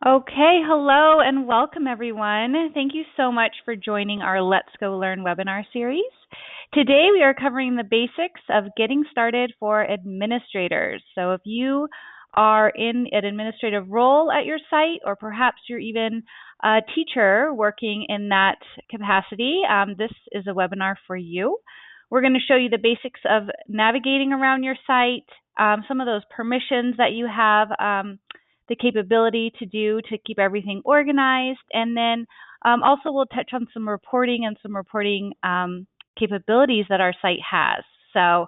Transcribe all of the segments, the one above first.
Okay, hello and welcome everyone. Thank you so much for joining our Let's Go Learn webinar series. Today we are covering the basics of getting started for administrators. So if you are in an administrative role at your site, or perhaps you're even a teacher working in that capacity, this is a webinar for you. We're going to show you the basics of navigating around your site, some of those permissions that you have, the capability to do to keep everything organized, and then also we'll touch on some reporting and some reporting capabilities that our site has. So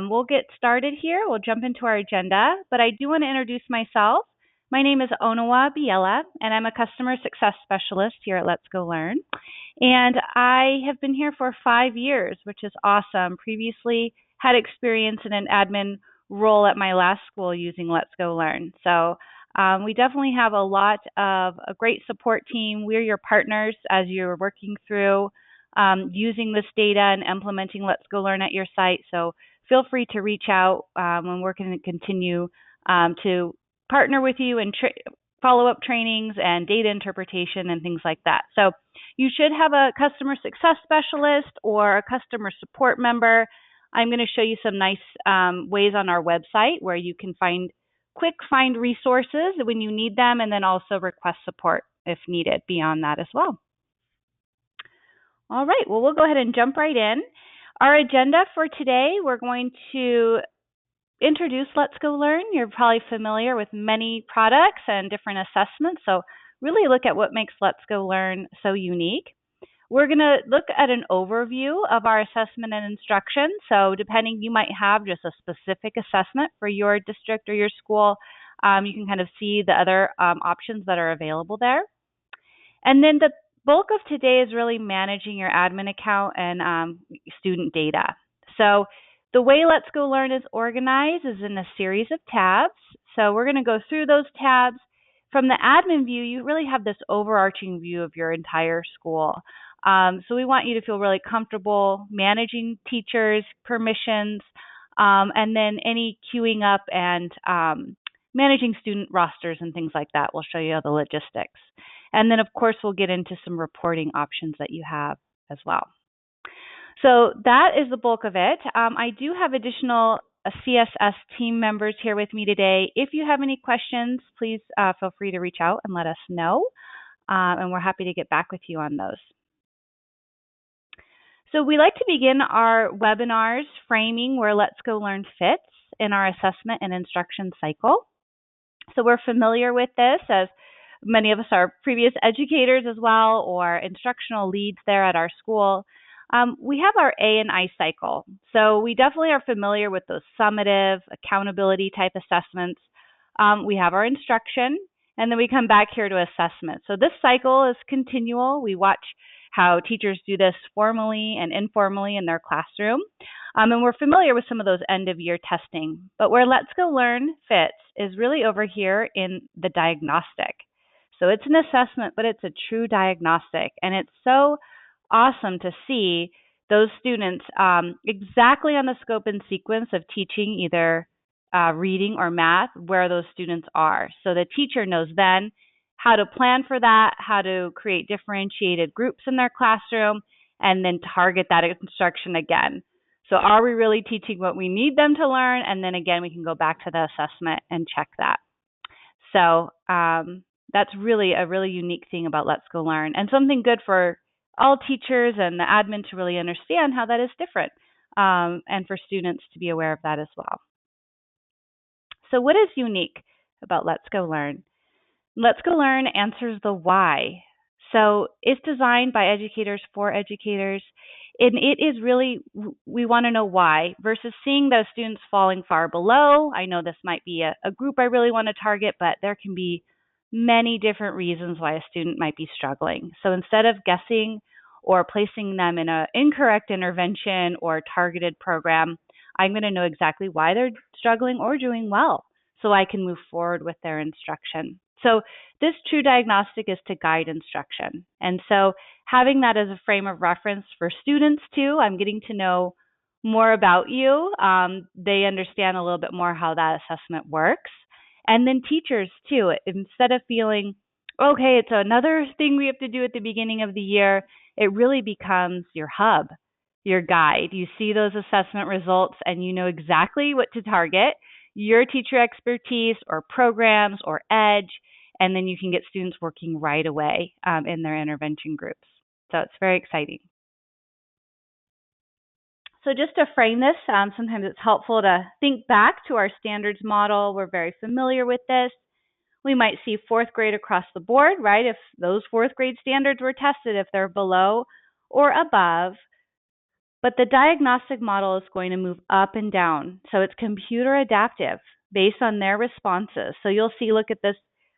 we'll get started here. We'll jump into our agenda, but I do want to introduce myself. My name is Onawa Biela, and I'm a customer success specialist here at Let's Go Learn. And I have been here for 5 years, which is awesome. Previously had experience in an admin role at my last school using Let's Go Learn. So we definitely have a lot of a great support team. We're your partners as you're working through using this data and implementing Let's Go Learn at your site. So feel free to reach out when we're going to continue to partner with you and follow-up trainings and data interpretation and things like that. So you should have a customer success specialist or a customer support member. I'm going to show you some nice ways on our website where you can find resources when you need them, and then also request support if needed beyond that as well. All right, well, we'll go ahead and jump right in. Our agenda for today, we're going to introduce Let's Go Learn. You're probably familiar with many products and different assessments, so really look at what makes Let's Go Learn so unique. We're going to look at an overview of our assessment and instruction. So depending, you might have just a specific assessment for your district or your school. You can kind of see the other options that are available there. And then the bulk of today is really managing your admin account and student data. So the way Let's Go Learn is organized is in a series of tabs. So we're going to go through those tabs. From the admin view, you really have this overarching view of your entire school. So we want you to feel really comfortable managing teachers, permissions, and then any queuing up and managing student rosters and things like that. We'll show you the logistics. And then, of course, we'll get into some reporting options that you have as well. So that is the bulk of it. I do have additional CSS team members here with me today. If you have any questions, please feel free to reach out and let us know. And we're happy to get back with you on those. So we like to begin our webinars framing where Let's Go Learn fits in our assessment and instruction cycle. So we're familiar with this, as many of us are previous educators as well, or instructional leads there at our school. We have our A and I cycle. So we definitely are familiar with those summative, accountability type assessments. We have our instruction, and then we come back here to assessment. So this cycle is continual. We watch how teachers do this formally and informally in their classroom. And we're familiar with some of those end-of-year testing. But where Let's Go Learn fits is really over here in the diagnostic. So it's an assessment, but it's a true diagnostic. And it's so awesome to see those students exactly on the scope and sequence of teaching either reading or math, where those students are. So the teacher knows then how to plan for that, how to create differentiated groups in their classroom, and then target that instruction again. So are we really teaching what we need them to learn? And then again, we can go back to the assessment and check that. So that's really a really unique thing about Let's Go Learn, and something good for all teachers and the admin to really understand how that is different, and for students to be aware of that as well. So what is unique about Let's Go Learn? Let's Go Learn answers the why. So it's designed by educators for educators. And it is really, we want to know why, versus seeing those students falling far below. I know this might be a group I really want to target, but there can be many different reasons why a student might be struggling. So instead of guessing or placing them in an incorrect intervention or targeted program, I'm going to know exactly why they're struggling or doing well, so I can move forward with their instruction. So this true diagnostic is to guide instruction. And so having that as a frame of reference for students too, I'm getting to know more about you. They understand a little bit more how that assessment works. And then teachers too, instead of feeling, okay, it's another thing we have to do at the beginning of the year, it really becomes your hub, your guide. You see those assessment results and you know exactly what to target, your teacher expertise or programs or edge, and then you can get students working right away in their intervention groups. So it's very exciting. So just to frame this, sometimes it's helpful to think back to our standards model. We're very familiar with this. We might see fourth grade across the board, right? If those fourth grade standards were tested, if they're below or above. But the diagnostic model is going to move up and down. So it's computer adaptive based on their responses. So you'll see, look at this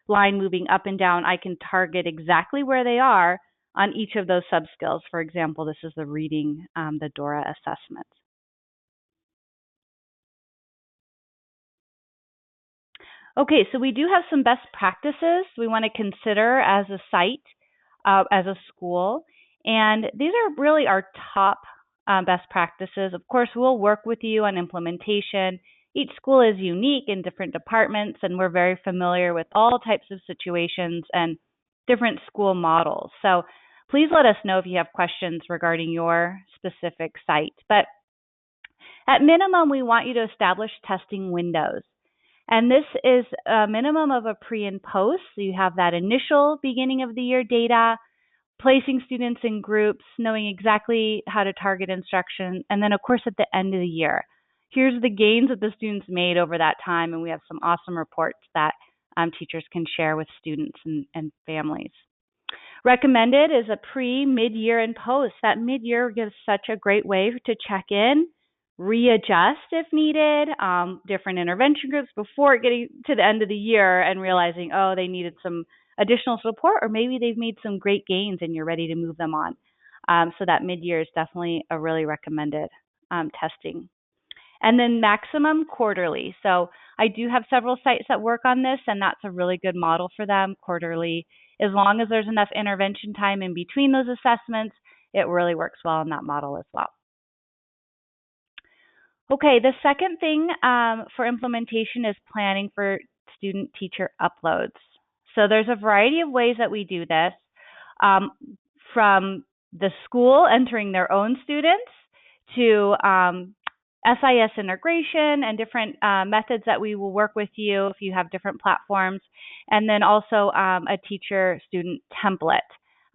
line moving up and down. I can target exactly where they are on each of those subskills. For example, this is the reading, the DORA assessment. Okay, so we do have some best practices we want to consider as a site, as a school. And these are really our top best practices. Of course, we'll work with you on implementation. Each school is unique in different departments, and we're very familiar with all types of situations and different school models. So please let us know if you have questions regarding your specific site. But at minimum, we want you to establish testing windows. And this is a minimum of a pre and post. So you have that initial beginning of the year data, placing students in groups, knowing exactly how to target instruction, and then of course at the end of the year, here's the gains that the students made over that time, and we have some awesome reports that teachers can share with students and families. Recommended is a pre, mid-year, and post. That mid-year gives such a great way to check in, readjust if needed, different intervention groups before getting to the end of the year and realizing, oh, they needed some additional support, or maybe they've made some great gains and you're ready to move them on. So that mid-year is definitely a really recommended testing. And then maximum quarterly. So I do have several sites that work on this, and that's a really good model for them, quarterly. As long as there's enough intervention time in between those assessments, it really works well in that model as well. Okay, the second thing for implementation is planning for student-teacher uploads. So there's a variety of ways that we do this, from the school entering their own students to SIS integration and different methods that we will work with you if you have different platforms, and then also a teacher-student template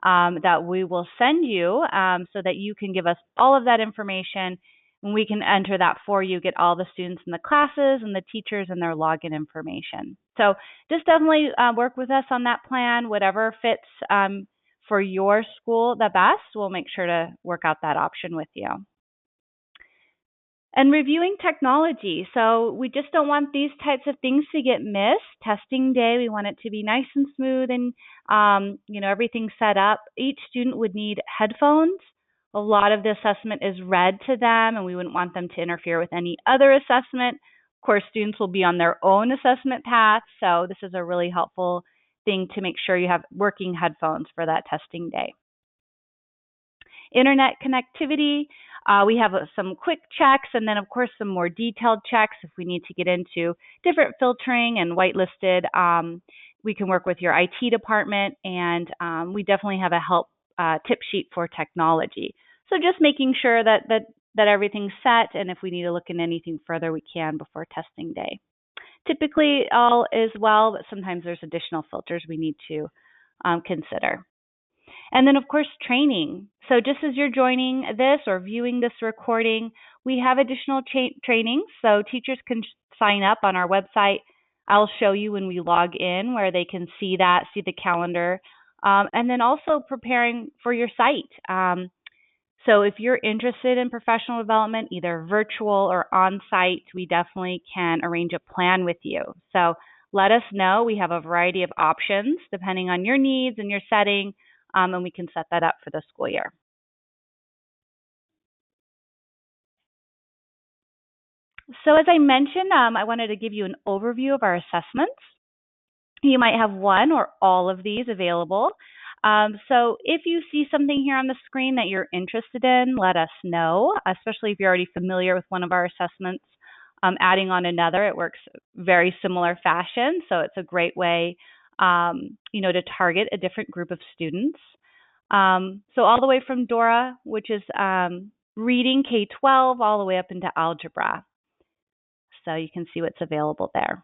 that we will send you so that you can give us all of that information, and we can enter that for you, get all the students in the classes and the teachers and their login information. So just definitely work with us on that plan. Whatever fits for your school the best, we'll make sure to work out that option with you. And reviewing technology. So we just don't want these types of things to get missed. Testing day, we want it to be nice and smooth and everything set up. Each student would need headphones. A lot of the assessment is read to them, and we wouldn't want them to interfere with any other assessment. Of course, students will be on their own assessment path, so this is a really helpful thing to make sure you have working headphones for that testing day. Internet connectivity, we have some quick checks, and then of course some more detailed checks if we need to get into different filtering and whitelisted. We can work with your IT department, and we definitely have a help tip sheet for technology. So just making sure that everything's set, and if we need to look in anything further, we can before testing day. Typically all is well, but sometimes there's additional filters we need to consider. And then, of course, training. So just as you're joining this or viewing this recording, we have additional training. So teachers can sign up on our website. I'll show you when we log in where they can see that, see the calendar, and then also preparing for your site. So if you're interested in professional development, either virtual or on-site, we definitely can arrange a plan with you. So let us know. We have a variety of options depending on your needs and your setting, and we can set that up for the school year. So as I mentioned, I wanted to give you an overview of our assessments. You might have one or all of these available. So if you see something here on the screen that you're interested in, let us know, especially if you're already familiar with one of our assessments. adding on another, it works very similar fashion. So it's a great way, to target a different group of students. So all the way from Dora, which is reading K-12, all the way up into algebra. So you can see what's available there.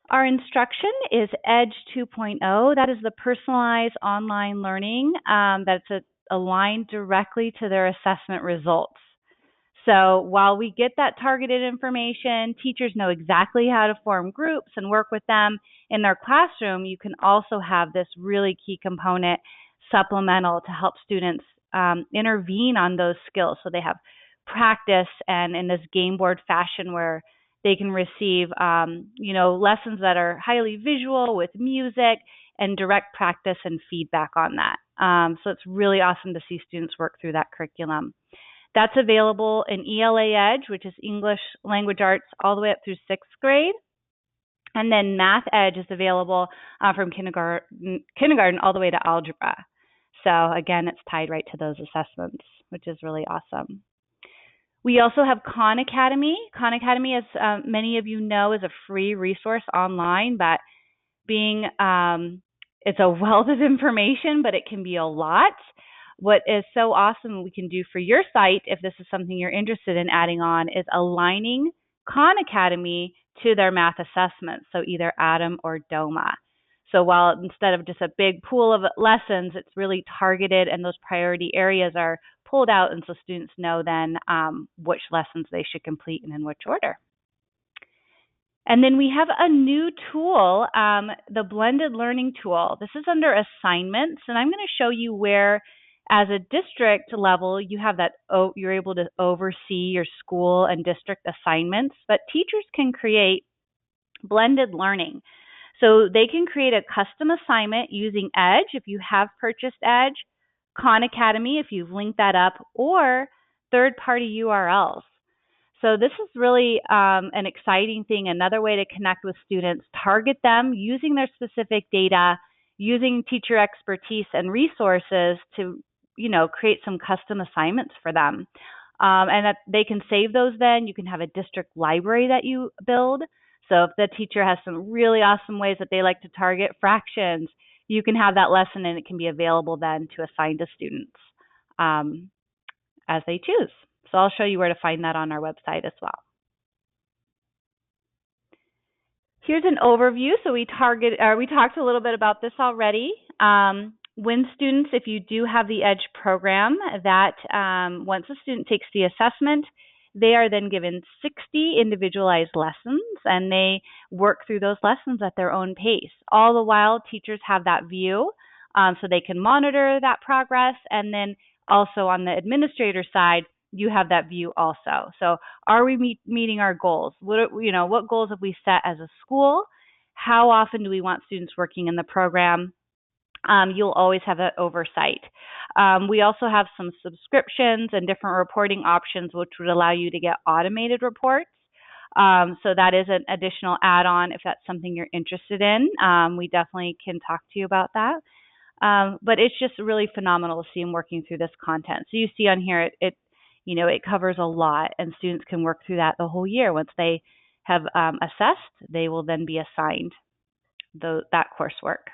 Our instruction is EDGE 2.0. That is the personalized online learning that's aligned directly to their assessment results. So while we get that targeted information, teachers know exactly how to form groups and work with them in their classroom. You can also have this really key component supplemental to help students intervene on those skills. So they have practice and in this game board fashion where they can receive, lessons that are highly visual with music and direct practice and feedback on that. So it's really awesome to see students work through that curriculum. That's available in ELA Edge, which is English Language Arts, all the way up through 6th grade. And then Math Edge is available from kindergarten all the way to algebra. So again, it's tied right to those assessments, which is really awesome. We also have Khan Academy. Khan Academy, as many of you know, is a free resource online, but it's a wealth of information, but it can be a lot. What is so awesome we can do for your site, if this is something you're interested in adding on, is aligning Khan Academy to their math assessments, so either ADAM or DOMA. So while instead of just a big pool of lessons, it's really targeted and those priority areas are pulled out, and so students know then which lessons they should complete and in which order. And then we have a new tool, the Blended Learning Tool. This is under assignments, and I'm going to show you where, as a district level, you have that you're able to oversee your school and district assignments, but teachers can create blended learning. So they can create a custom assignment using Edge if you have purchased Edge, Khan Academy if you've linked that up, or third-party URLs. So this is really an exciting thing, another way to connect with students, target them using their specific data, using teacher expertise and resources to, create some custom assignments for them. And that they can save those then. You can have a district library that you build. So if the teacher has some really awesome ways that they like to target fractions, you can have that lesson and it can be available then to assign to students as they choose. So I'll show you where to find that on our website as well. Here's an overview. So we talked a little bit about this already. When students, if you do have the EDGE program, that once a student takes the assessment, they are then given 60 individualized lessons, and they work through those lessons at their own pace. All the while, teachers have that view, so they can monitor that progress, and then also on the administrator side, you have that view also. So are we meeting our goals? What goals have we set as a school? How often do we want students working in the program? You'll always have that oversight. We also have some subscriptions and different reporting options which would allow you to get automated reports. So that is an additional add-on if that's something you're interested in. We definitely can talk to you about that. But it's just really phenomenal to see them working through this content. So you see on here, it covers a lot, and students can work through that the whole year. Once they have assessed, they will then be assigned that coursework.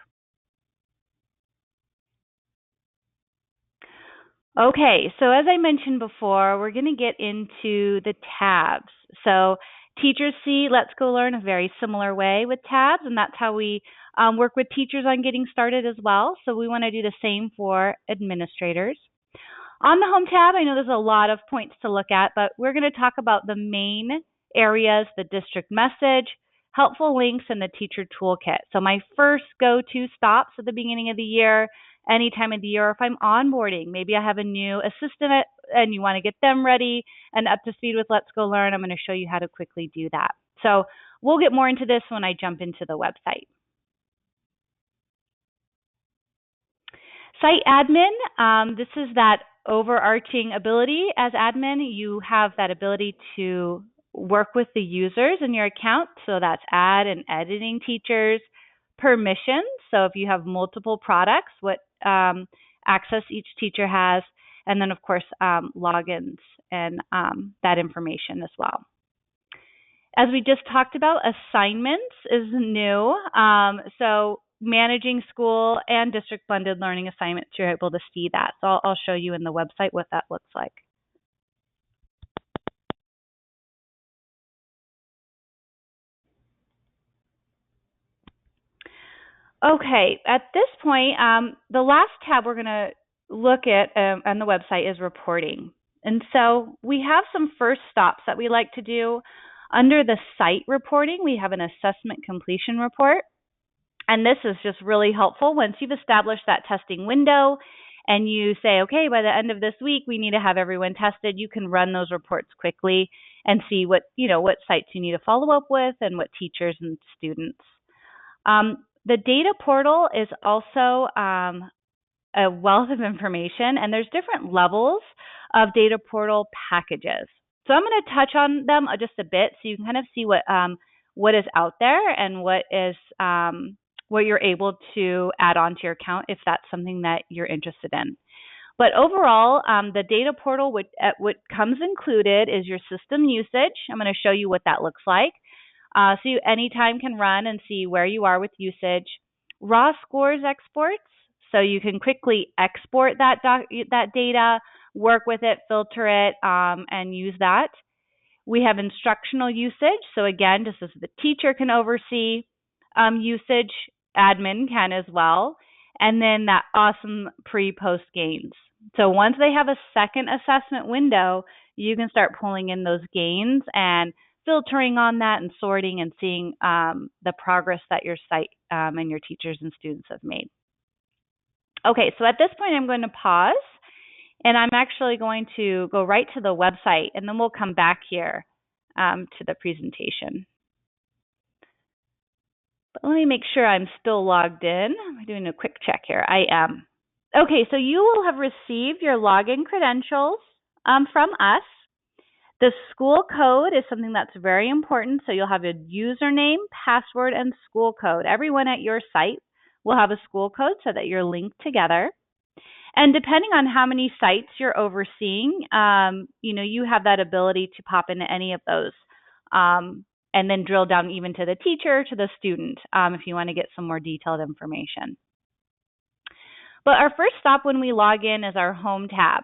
Okay, so as I mentioned before, we're going to get into the tabs. So teachers see Let's Go Learn a very similar way with tabs, and that's how we work with teachers on getting started as well. So we want to do the same for administrators. On the Home tab, I know there's a lot of points to look at, but we're going to talk about the main areas, the district message, helpful links, and the teacher toolkit. So my first go-to stops at the beginning of the year, any time of the year, if I'm onboarding, maybe I have a new assistant and you want to get them ready and up to speed with Let's Go Learn, I'm going to show you how to quickly do that. So we'll get more into this when I jump into the website. Site admin, this is that overarching ability. As admin, you have that ability to work with the users in your account. So that's add and editing teachers, permissions. So if you have multiple products, what access each teacher has, and then, of course, logins and that information as well. As we just talked about, assignments is new. So managing school and district blended learning assignments, you're able to see that. So I'll show you in the website what that looks like. Okay, at this point, the last tab we're going to look at on the website is reporting. And so we have some first stops that we like to do. Under the site reporting, we have an assessment completion report. And this is just really helpful once you've established that testing window and you say, okay, by the end of this week, we need to have everyone tested. You can run those reports quickly and see what sites you need to follow up with and what teachers and students. The data portal is also a wealth of information, and there's different levels of data portal packages. So I'm going to touch on them just a bit so you can kind of see what is out there and what you're able to add on to your account if that's something that you're interested in. But overall, the data portal, what comes included is your system usage. I'm going to show you what that looks like. So you anytime can run and see where you are with usage. Raw scores exports, so you can quickly export that data, work with it, filter it, and use that. We have instructional usage, so again, just as the teacher can oversee usage, admin can as well. And then that awesome pre-post gains. So once they have a second assessment window, you can start pulling in those gains and filtering on that and sorting and seeing the progress that your site and your teachers and students have made. Okay, so at this point, I'm going to pause, and I'm actually going to go right to the website, and then we'll come back here to the presentation. But let me make sure I'm still logged in. I'm doing a quick check here. I am. Okay, so you will have received your login credentials from us. The school code is something that's very important. So you'll have a username, password, and school code. Everyone at your site will have a school code so that you're linked together. And depending on how many sites you're overseeing, you have that ability to pop into any of those and then drill down even to the teacher, to the student, if you want to get some more detailed information. But our first stop when we log in is our home tab.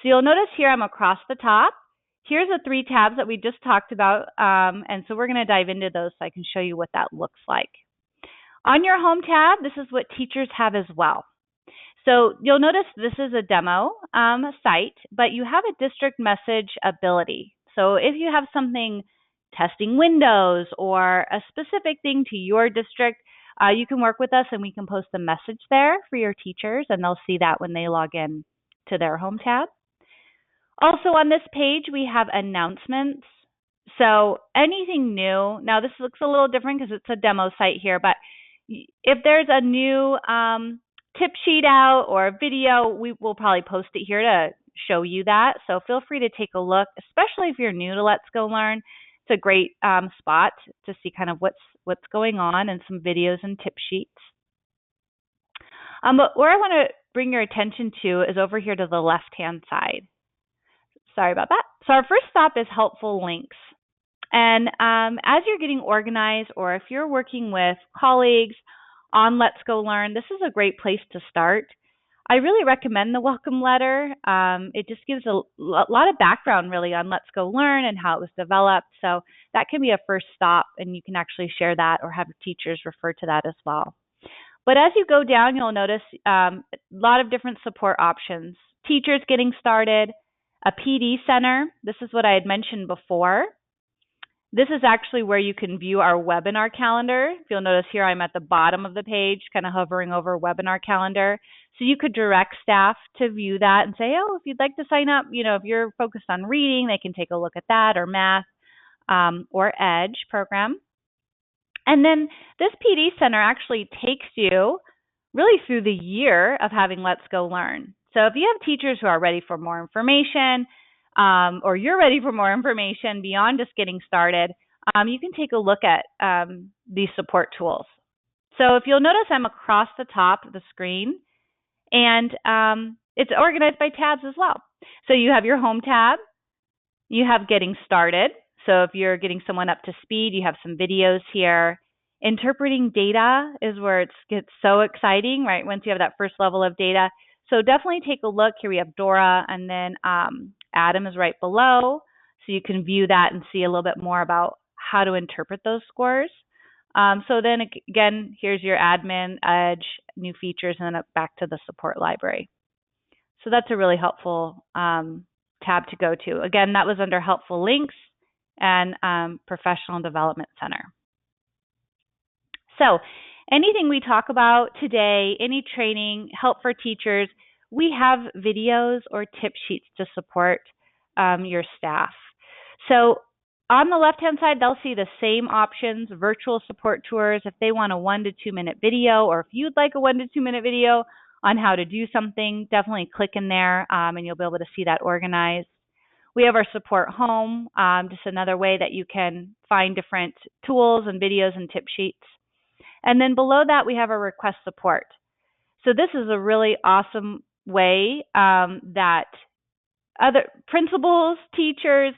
So you'll notice here I'm across the top. Here's the 3 tabs that we just talked about, and so we're going to dive into those so I can show you what that looks like. On your home tab, this is what teachers have as well. So you'll notice this is a demo site, but you have a district message ability. So if you have something testing Windows or a specific thing to your district, you can work with us and we can post a message there for your teachers, and they'll see that when they log in to their home tab. Also on this page, we have announcements. So anything new, now this looks a little different because it's a demo site here, but if there's a new tip sheet out or a video, we will probably post it here to show you that. So feel free to take a look, especially if you're new to Let's Go Learn. It's a great spot to see kind of what's going on and some videos and tip sheets. But where I want to bring your attention to is over here to the left-hand side. Sorry about that. So our first stop is helpful links. And as you're getting organized, or if you're working with colleagues on Let's Go Learn, this is a great place to start. I really recommend the welcome letter. It just gives a lot of background really on Let's Go Learn and how it was developed. So that can be a first stop, and you can actually share that or have teachers refer to that as well. But as you go down, you'll notice a lot of different support options. Teachers getting started, a PD center. This is what I had mentioned before. This is actually where you can view our webinar calendar. If you'll notice here, I'm at the bottom of the page, kind of hovering over webinar calendar. So you could direct staff to view that and say, oh, if you'd like to sign up, if you're focused on reading, they can take a look at that, or math or EDGE program. And then this PD Center actually takes you really through the year of having Let's Go Learn. So if you have teachers who are ready for more information, or you're ready for more information beyond just getting started, you can take a look at these support tools. So if you'll notice, I'm across the top of the screen, And it's organized by tabs as well. So you have your home tab, you have getting started. So if you're getting someone up to speed, you have some videos here. Interpreting data is where it gets so exciting, right? Once you have that first level of data. So definitely take a look. Here we have Dora, and then Adam is right below. So you can view that and see a little bit more about how to interpret those scores. So then again, here's your admin, Edge, new features, and then back to the support library. So that's a really helpful tab to go to. Again, that was under helpful links and professional development center. So anything we talk about today, any training, help for teachers, we have videos or tip sheets to support your staff. So on the left-hand side, they'll see the same options, virtual support tours, if they want a 1 to 2 minute video, or if you'd like a 1 to 2 minute video on how to do something, definitely click in there and you'll be able to see that organized. We have our support home, just another way that you can find different tools and videos and tip sheets. And then below that, we have our request support. So this is a really awesome way that other principals, teachers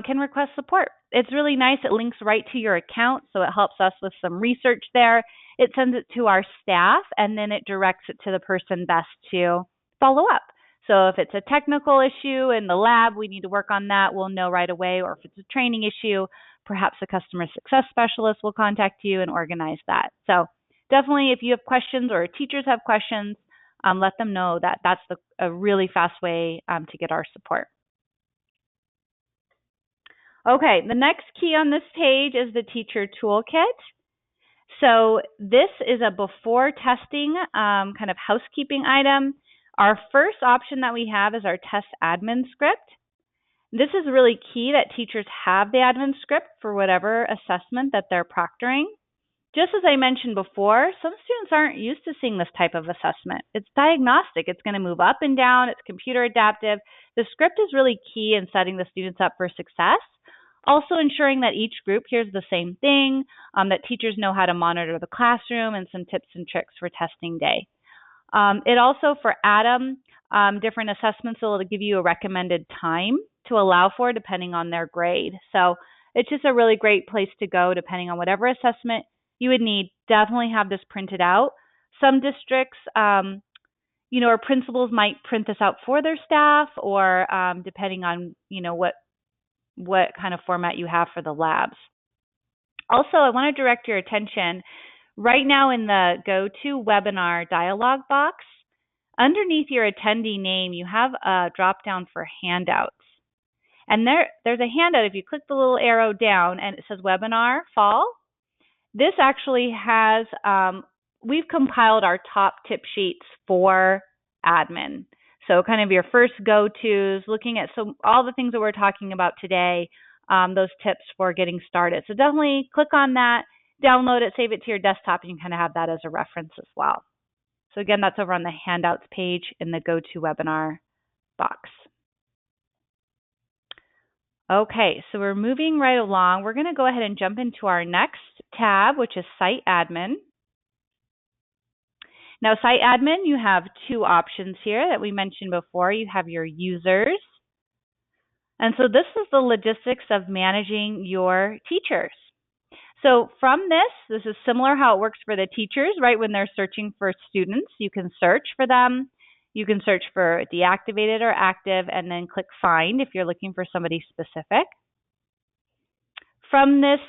can request support. It's really nice. It links right to your account, so it helps us with some research there. It sends it to our staff, and then it directs it to the person best to follow up. So if it's a technical issue in the lab, we need to work on that, we'll know right away. Or if it's a training issue, perhaps a customer success specialist will contact you and organize that. So definitely, if you have questions or teachers have questions, let them know that that's a really fast way to get our support. Okay, the next key on this page is the teacher toolkit. So this is a before testing kind of housekeeping item. Our first option that we have is our test admin script. This is really key that teachers have the admin script for whatever assessment that they're proctoring. Just as I mentioned before, some students aren't used to seeing this type of assessment. It's diagnostic. It's going to move up and down. It's computer adaptive. The script is really key in setting the students up for success. Also ensuring that each group hears the same thing, that teachers know how to monitor the classroom, and some tips and tricks for testing day. It also, for Adam, different assessments will give you a recommended time to allow for depending on their grade. So it's just a really great place to go depending on whatever assessment you would need. Definitely have this printed out. Some districts, or principals might print this out for their staff, or depending on, what kind of format you have for the labs. Also, I want to direct your attention right now in the Go to Webinar dialog box. Underneath your attendee name, you have a drop down for handouts. And there's a handout. If you click the little arrow down and it says Webinar Fall, this actually has, we've compiled our top tip sheets for admin. So kind of your first go-tos, looking at all the things that we're talking about today, those tips for getting started. So definitely click on that, download it, save it to your desktop, and you can kind of have that as a reference as well. So again, that's over on the handouts page in the Go to Webinar box. Okay, so we're moving right along. We're going to go ahead and jump into our next tab, which is Site Admin. Now, Site Admin, you have two options here that we mentioned before. You have your users. And so this is the logistics of managing your teachers. So from this is similar how it works for the teachers, right? When they're searching for students, you can search for them. You can search for deactivated or active, and then click Find if you're looking for somebody specific. From this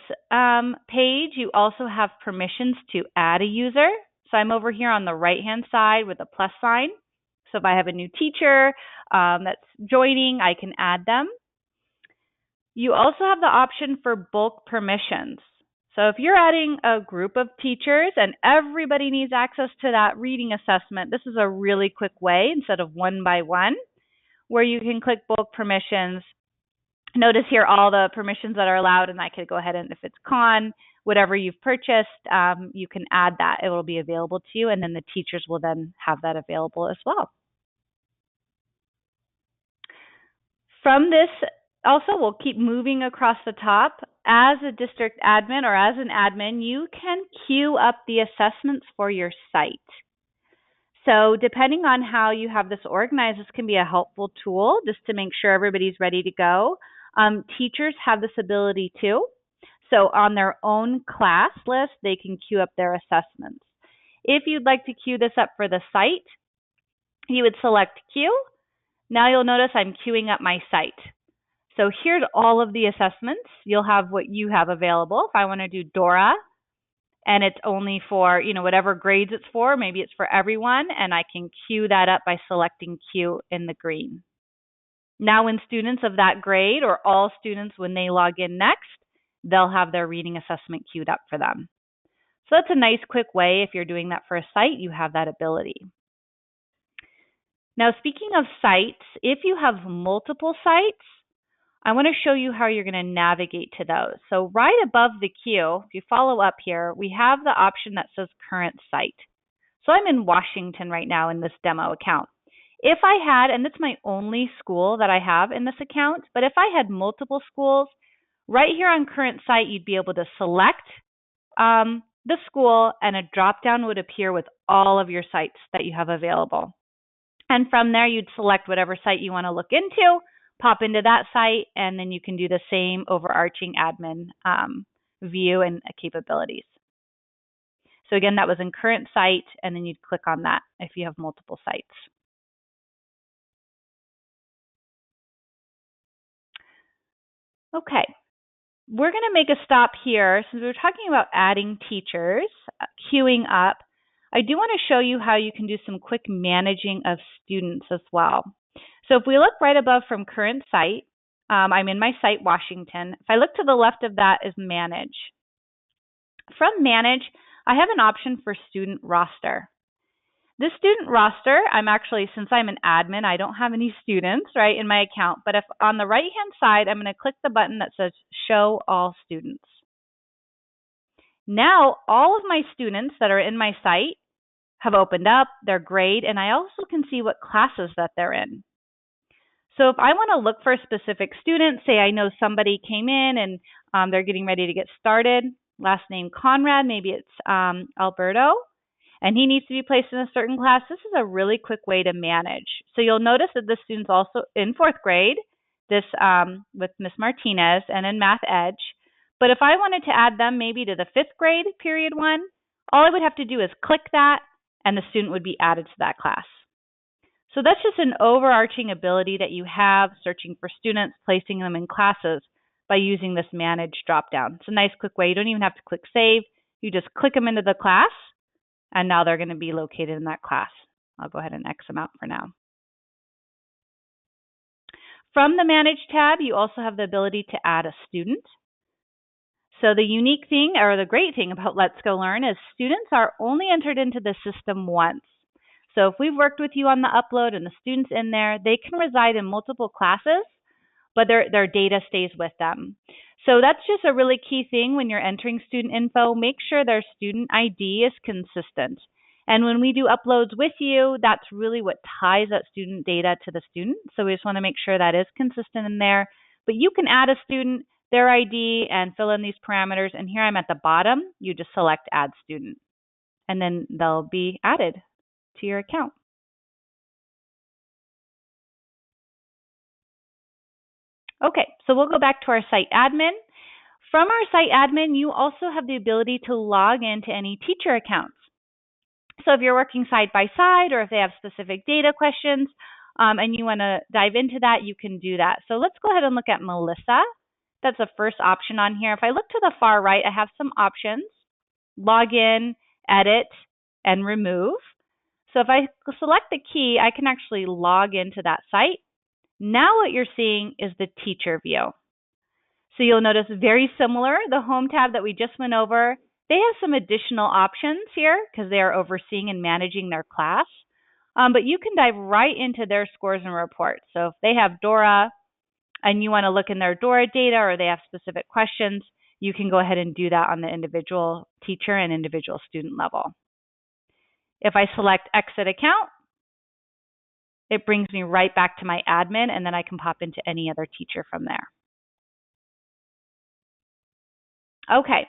page, you also have permissions to add a user. So I'm over here on the right-hand side with a plus sign. So if I have a new teacher that's joining, I can add them. You also have the option for bulk permissions. So if you're adding a group of teachers and everybody needs access to that reading assessment, this is a really quick way, instead of one by one, where you can click bulk permissions. Notice here all the permissions that are allowed, and I could go ahead and, if it's Khan, whatever you've purchased, you can add that. It will be available to you, and then the teachers will then have that available as well. From this, also, we'll keep moving across the top. As a district admin or as an admin, you can queue up the assessments for your site. So depending on how you have this organized, this can be a helpful tool just to make sure everybody's ready to go. Teachers have this ability too. So on their own class list, they can queue up their assessments. If you'd like to queue this up for the site, you would select queue. Now you'll notice I'm queuing up my site. So here's all of the assessments. You'll have what you have available. If I want to do Dora, and it's only for, whatever grades it's for, maybe it's for everyone, and I can queue that up by selecting queue in the green. Now when students of that grade, or all students when they log in next, they'll have their reading assessment queued up for them. So that's a nice quick way. If you're doing that for a site, you have that ability. Now speaking of sites, if you have multiple sites, I want to show you how you're going to navigate to those. So right above the queue, if you follow up here, we have the option that says current site. So I'm in Washington right now in this demo account. If I had, and it's my only school that I have in this account, but if I had multiple schools, right here on current site, you'd be able to select the school, and a drop-down would appear with all of your sites that you have available. And from there, you'd select whatever site you want to look into, pop into that site, and then you can do the same overarching admin view and capabilities. So again, that was in current site, and then you'd click on that if you have multiple sites. Okay, we're going to make a stop here. Since we were talking about adding teachers, queuing up, I do want to show you how you can do some quick managing of students as well. So if we look right above from current site, I'm in my site, Washington. If I look to the left of that is manage. From manage, I have an option for student roster. This student roster, since I'm an admin, I don't have any students, right, in my account. But if on the right-hand side, I'm going to click the button that says show all students. Now, all of my students that are in my site have opened up their grade, and I also can see what classes that they're in. So if I want to look for a specific student, say I know somebody came in and they're getting ready to get started, last name Conrad, maybe it's Alberto, and he needs to be placed in a certain class, this is a really quick way to manage. So you'll notice that this student's also in 4th grade, this with Miss Martinez, and in Math Edge. But if I wanted to add them maybe to the 5th grade, period 1, all I would have to do is click that, and the student would be added to that class. So that's just an overarching ability that you have, searching for students, placing them in classes by using this manage dropdown. It's a nice quick way. You don't even have to click save. You just click them into the class, and now they're going to be located in that class. I'll go ahead and X them out for now. From the Manage tab, you also have the ability to add a student. So the unique thing, or the great thing about Let's Go Learn, is students are only entered into the system once. So if we've worked with you on the upload and the students in there, they can reside in multiple classes, but their data stays with them. So that's just a really key thing when you're entering student info. Make sure their student ID is consistent. And when we do uploads with you, that's really what ties that student data to the student. So we just want to make sure that is consistent in there. But you can add a student, their ID, and fill in these parameters. And here I'm at the bottom. You just select Add Student, and then they'll be added to your account. Okay, so we'll go back to our site admin. From our site admin, you also have the ability to log into any teacher accounts. So if you're working side by side, or if they have specific data questions and you want to dive into that, you can do that. So let's go ahead and look at Melissa. That's the first option on here. If I look to the far right, I have some options: log in, edit, and remove. So if I select the key, I can actually log into that site. Now what you're seeing is the teacher view. So you'll notice very similar, the home tab that we just went over. They have some additional options here because they are overseeing and managing their class. But you can dive right into their scores and reports. So if they have Dora and you want to look in their Dora data, or they have specific questions, you can go ahead and do that on the individual teacher and individual student level. If I select Exit Account, it brings me right back to my admin, and then I can pop into any other teacher from there. Okay,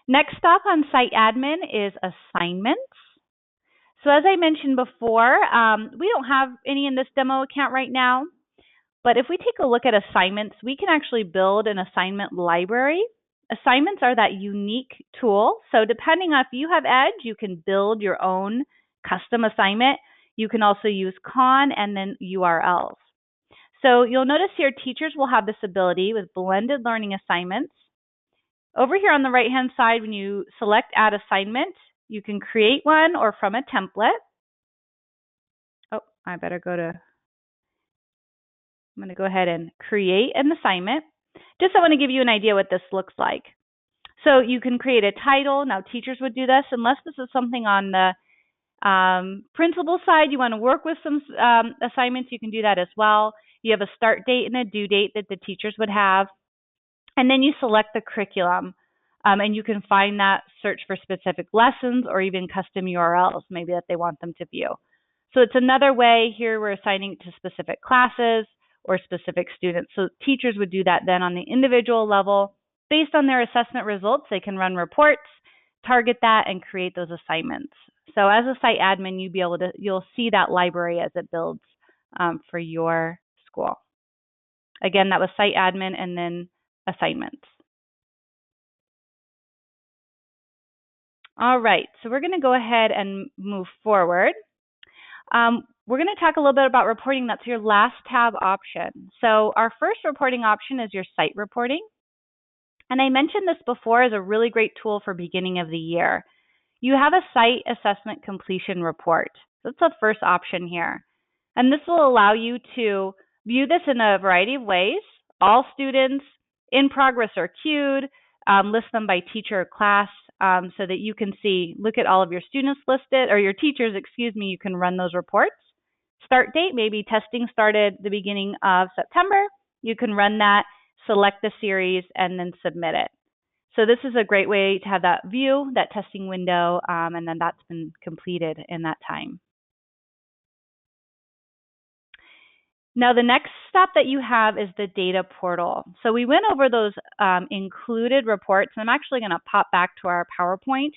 next stop on site admin is assignments. So as I mentioned before, we don't have any in this demo account right now, but if we take a look at assignments, we can actually build an assignment library. Assignments are that unique tool. So depending on if you have Edge, you can build your own custom assignment. You can also use Khan and then URLs. So you'll notice here teachers will have this ability with blended learning assignments. Over here on the right-hand side, when you select Add Assignment, you can create one or from a template. Oh, I better go to, I'm going to go ahead and create an assignment. Just I want to give you an idea what this looks like. So you can create a title. Now teachers would do this unless this is something on the principal side. You want to work with some assignments, you can do that as well. You have a start date and a due date that the teachers would have. And then you select the curriculum. And you can find that, search for specific lessons or even custom URLs maybe that they want them to view. So it's another way here we're assigning to specific classes or specific students. So teachers would do that then on the individual level. Based on their assessment results, they can run reports, target that, and create those assignments. So as a site admin, you'll see that library as it builds for your school. Again, that was site admin and then assignments. All right, so we're going to go ahead and move forward. We're going to talk a little bit about reporting. That's your last tab option. So our first reporting option is your site reporting. And I mentioned this before as a really great tool for beginning of the year. You have a site assessment completion report. That's the first option here. And this will allow you to view this in a variety of ways. All students in progress are queued, list them by teacher or class so that you can see, look at all of your students listed, or your teachers, excuse me, you can run those reports. Start date, maybe testing started the beginning of September. You can run that, select the series, and then submit it. So this is a great way to have that view, that testing window, and then that's been completed in that time. Now the next step that you have is the data portal. So we went over those included reports, and I'm actually going to pop back to our PowerPoint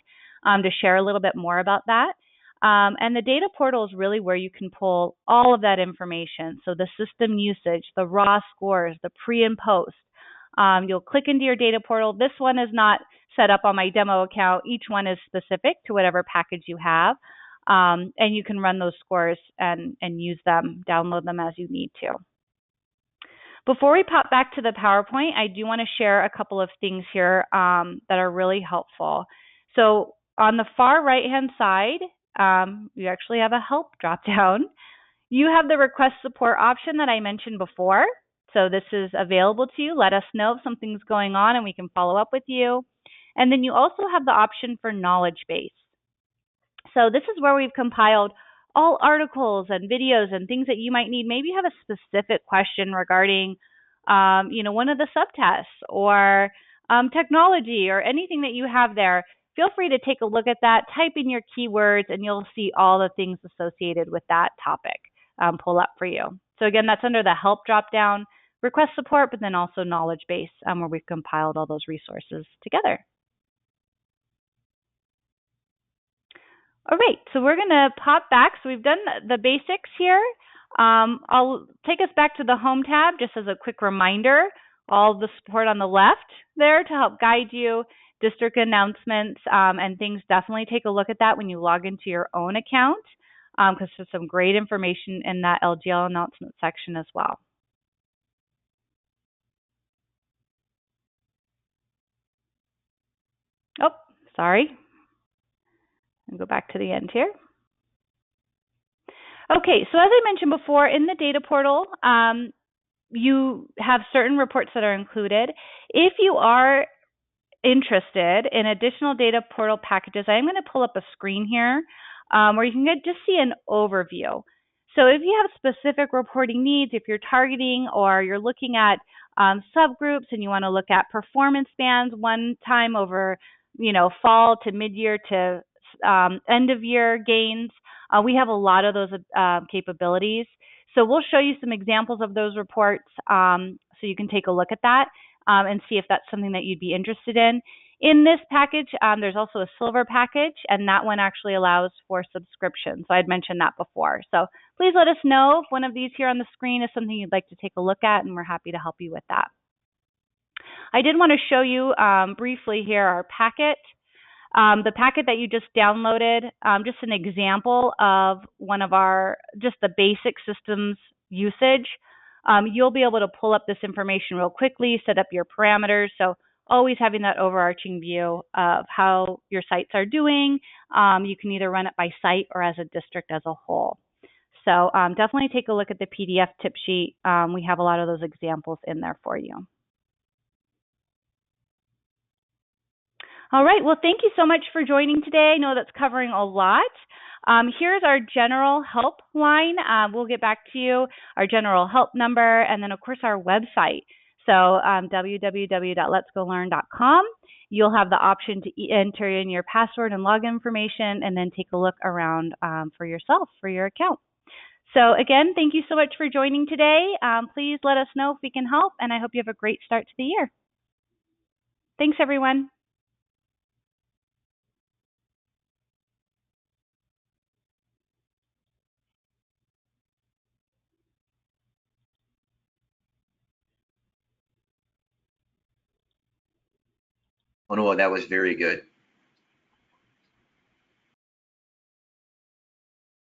to share a little bit more about that. And the data portal is really where you can pull all of that information. So the system usage, the raw scores, the pre and post. You'll click into your data portal. This one is not set up on my demo account. Each one is specific to whatever package you have. And you can run those scores and use them, download them as you need to. Before we pop back to the PowerPoint, I do want to share a couple of things here that are really helpful. So on the far right-hand side, you actually have a help drop-down. You have the request support option that I mentioned before. So this is available to you. Let us know if something's going on and we can follow up with you. And then you also have the option for knowledge base. So this is where we've compiled all articles and videos and things that you might need. Maybe you have a specific question regarding, one of the subtests or technology or anything that you have there. Feel free to take a look at that, type in your keywords, and you'll see all the things associated with that topic pull up for you. So again, that's under the help drop-down, request support, but then also knowledge base where we've compiled all those resources together. All right, so we're going to pop back. So we've done the basics here. I'll take us back to the Home tab just as a quick reminder. All the support on the left there to help guide you, district announcements and things. Definitely take a look at that when you log into your own account because there's some great information in that LGL announcement section as well. Oh, sorry. I'll go back to the end here. Okay, so as I mentioned before, in the data portal, you have certain reports that are included. If you are interested in additional data portal packages, I'm going to pull up a screen here where you can just see an overview. So if you have specific reporting needs, if you're targeting or you're looking at subgroups and you want to look at performance bands one time over, fall to mid-year to end of year gains, we have a lot of those capabilities. So we'll show you some examples of those reports so you can take a look at that and see if that's something that you'd be interested in. In this package, there's also a silver package, and that one actually allows for subscription. So I'd mentioned that before. So please let us know if one of these here on the screen is something you'd like to take a look at, and we're happy to help you with that. I did want to show you briefly here our packet. The packet that you just downloaded, just an example of one of our, just the basic systems usage. You'll be able to pull up this information real quickly, set up your parameters. So always having that overarching view of how your sites are doing. You can either run it by site or as a district as a whole. So definitely take a look at the PDF tip sheet. We have a lot of those examples in there for you. All right, well, thank you so much for joining today. I know that's covering a lot. Here's our general help line. We'll get back to you, our general help number, and then, of course, our website. So www.letsgolearn.com. You'll have the option to enter in your password and login information and then take a look around for yourself, for your account. So again, thank you so much for joining today. Please let us know if we can help, and I hope you have a great start to the year. Thanks, everyone. Oh no, that was very good.